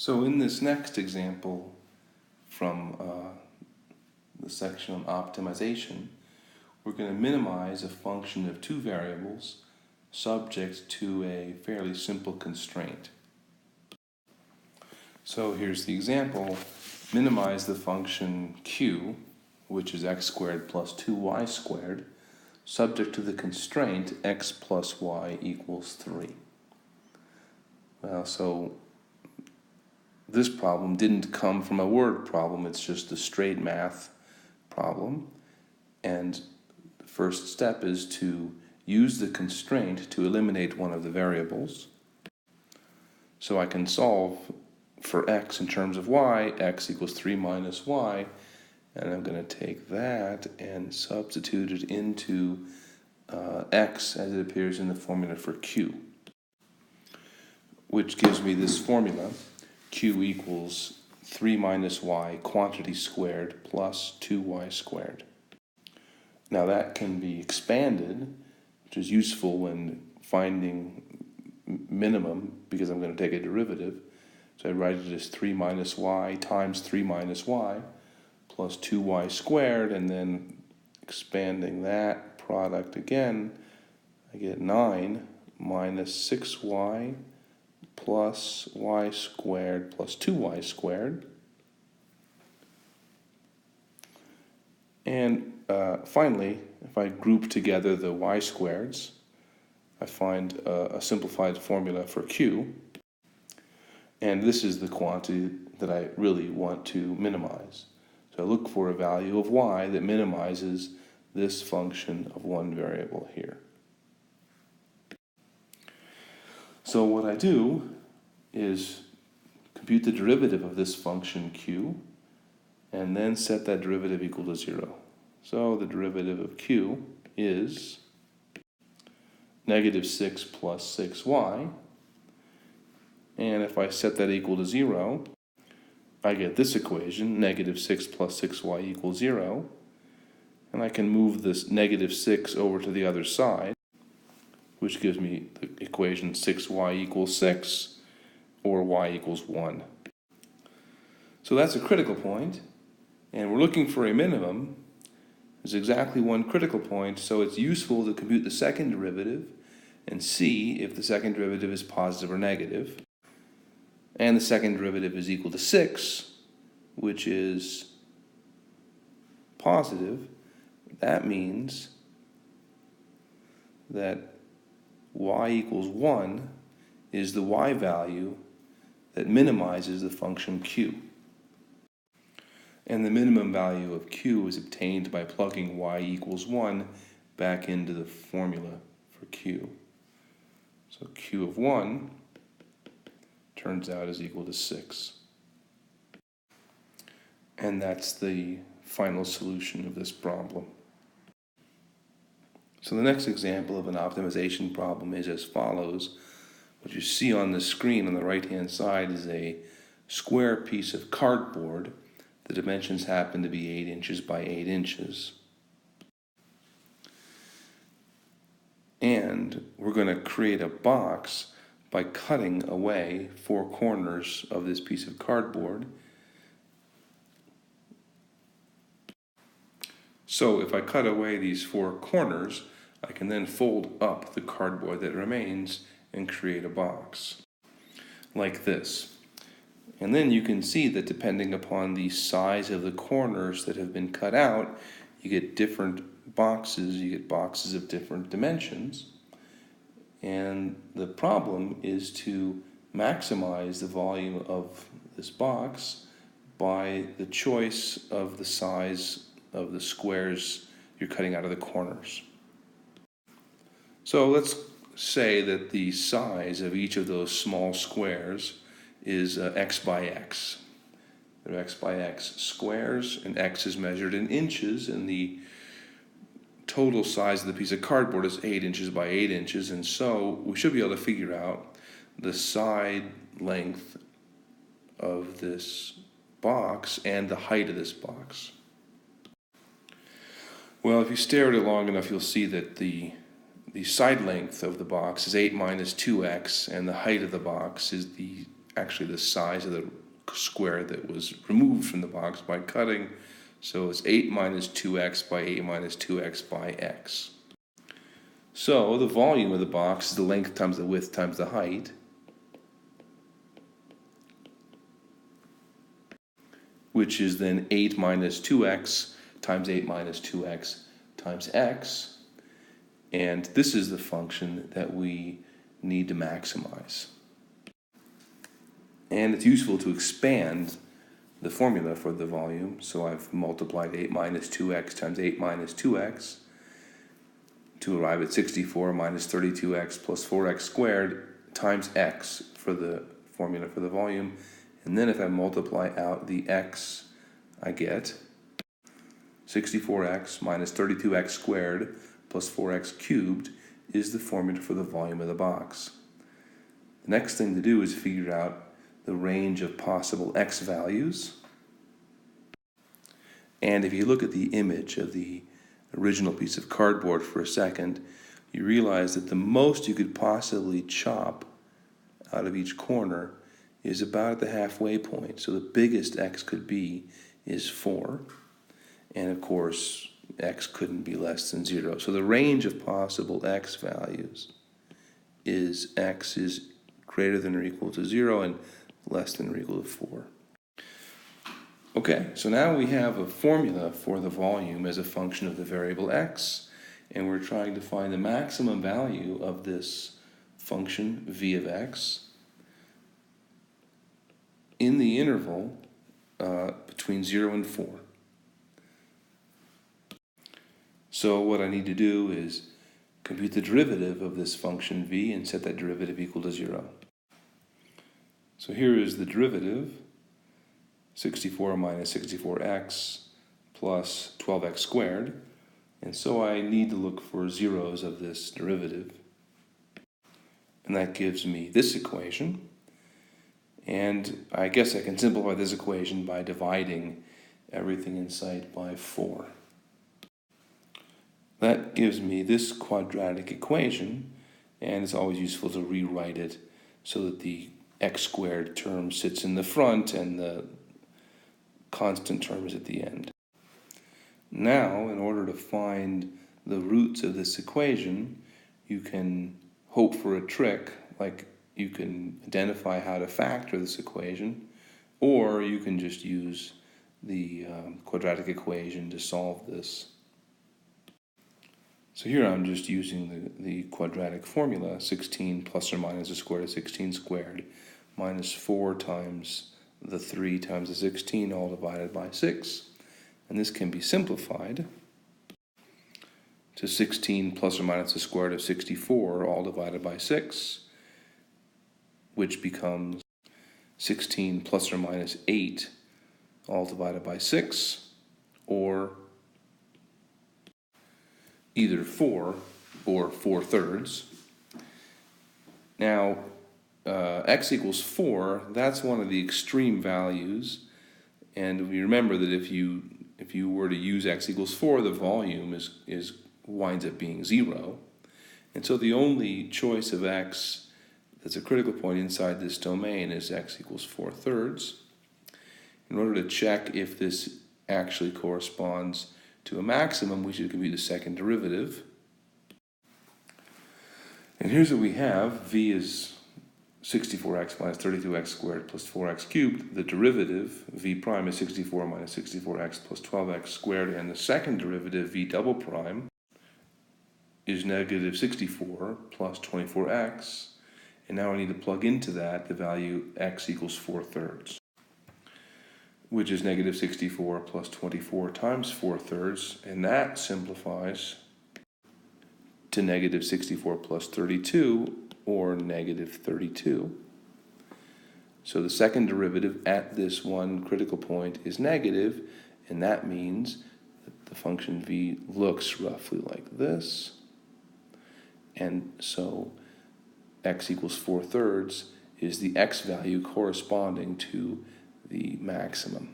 So in this next example from the section on optimization, we're going to minimize a function of two variables subject to a fairly simple constraint. So here's the example. Minimize the function q, which is x squared plus 2y squared, subject to the constraint x plus y equals 3. Well, so this problem didn't come from a word problem, it's just a straight math problem. And the first step is to use the constraint to eliminate one of the variables. So I can solve for x in terms of y, x equals 3 minus y, and I'm going to take that and substitute it into x as it appears in the formula for q, which gives me this formula. Q equals 3 minus y quantity squared plus 2y squared. Now that can be expanded, which is useful when finding minimum because I'm going to take a derivative. So I write it as 3 minus y times 3 minus y plus 2y squared, and then expanding that product again, I get 9 minus 6y plus y squared plus 2y squared. And finally, if I group together the y squareds, I find a simplified formula for q. And this is the quantity that I really want to minimize. So I look for a value of y that minimizes this function of one variable here. So what I do is compute the derivative of this function q and then set that derivative equal to 0. So the derivative of q is negative 6 plus 6y. And if I set that equal to 0, I get this equation, negative 6 plus 6y equals 0. And I can move this negative 6 over to the other side, which gives me the equation 6y equals 6, or y equals 1. So that's a critical point, and we're looking for a minimum. There's exactly one critical point, so it's useful to compute the second derivative and see if the second derivative is positive or negative. And the second derivative is equal to 6, which is positive. That means that y equals 1 is the y value that minimizes the function q. And the minimum value of q is obtained by plugging y equals 1 back into the formula for q. So q of 1 turns out is equal to 6. And that's the final solution of this problem. So the next example of an optimization problem is as follows. What you see on the screen on the right-hand side is a square piece of cardboard. The dimensions happen to be 8 inches by 8 inches. And we're going to create a box by cutting away 4 corners of this piece of cardboard. So if I cut away these 4 corners, I can then fold up the cardboard that remains and create a box like this. And then you can see that depending upon the size of the corners that have been cut out, you get different boxes, you get boxes of different dimensions. And the problem is to maximize the volume of this box by the choice of the size of the squares you're cutting out of the corners. So let's say that the size of each of those small squares is x by x. They're x by x squares, and x is measured in inches, and the total size of the piece of cardboard is 8 inches by 8 inches, and so we should be able to figure out the side length of this box and the height of this box. Well, if you stare at it long enough, you'll see that the side length of the box is 8 minus 2x, and the height of the box is the actually the size of the square that was removed from the box by cutting. So it's 8 minus 2x by 8 minus 2x by x. So the volume of the box is the length times the width times the height, which is then 8 minus 2x times 8 minus 2x times x. And this is the function that we need to maximize. And it's useful to expand the formula for the volume. So I've multiplied 8 minus 2x times 8 minus 2x to arrive at 64 minus 32x plus 4x squared times x for the formula for the volume. And then if I multiply out the x, I get 64x minus 32x squared plus 4x cubed is the formula for the volume of the box. The next thing to do is figure out the range of possible x values. And if you look at the image of the original piece of cardboard for a second, you realize that the most you could possibly chop out of each corner is about at the halfway point. So the biggest x could be is 4. And of course, x couldn't be less than 0. So the range of possible x values is x is greater than or equal to 0 and less than or equal to 4. Okay, so now we have a formula for the volume as a function of the variable x, and we're trying to find the maximum value of this function v of x in the interval between 0 and 4. So what I need to do is compute the derivative of this function v and set that derivative equal to 0. So here is the derivative, 64 minus 64x plus 12x squared. And so I need to look for zeros of this derivative. And that gives me this equation. And I guess I can simplify this equation by dividing everything in sight by 4. That gives me this quadratic equation, and it's always useful to rewrite it so that the x squared term sits in the front and the constant term is at the end. Now, in order to find the roots of this equation, you can hope for a trick, like you can identify how to factor this equation, or you can just use the quadratic equation to solve this. So here I'm just using the quadratic formula, 16 plus or minus the square root of 16 squared minus 4 times the 3 times the 16 all divided by 6. And this can be simplified to 16 plus or minus the square root of 64 all divided by 6, which becomes 16 plus or minus 8 all divided by 6, or either 4 or 4/3. Now, x equals 4, that's one of the extreme values, and we remember that if you were to use x equals 4, the volume winds up being 0. And so the only choice of x that's a critical point inside this domain is x equals 4/3. In order to check if this actually corresponds to a maximum, we should compute the second derivative. And here's what we have. V is 64x minus 32x squared plus 4x cubed. The derivative, v prime, is 64 minus 64x plus 12x squared. And the second derivative, v double prime, is negative 64 plus 24x. And now I need to plug into that the value x equals 4/3. Which is negative 64 plus 24 times 4/3, and that simplifies to negative 64 plus 32, or negative 32. So the second derivative at this one critical point is negative, and that means that the function v looks roughly like this. And so x equals 4/3 is the x value corresponding to the maximum.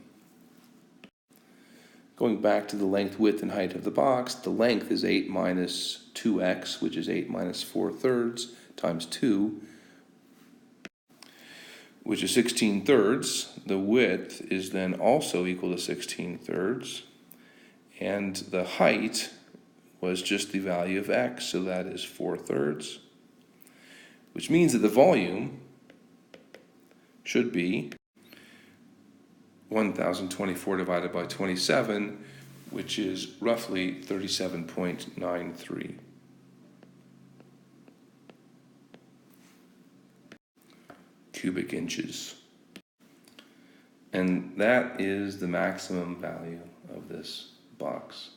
Going back to the length, width, and height of the box, the length is 8 minus 2x, which is 8 minus 4/3 times 2, which is 16 thirds. The width is then also equal to 16 thirds. And the height was just the value of x, so that is 4 thirds. Which means that the volume should be 1024 divided by 27, which is roughly 37.93 cubic inches. And that is the maximum value of this box.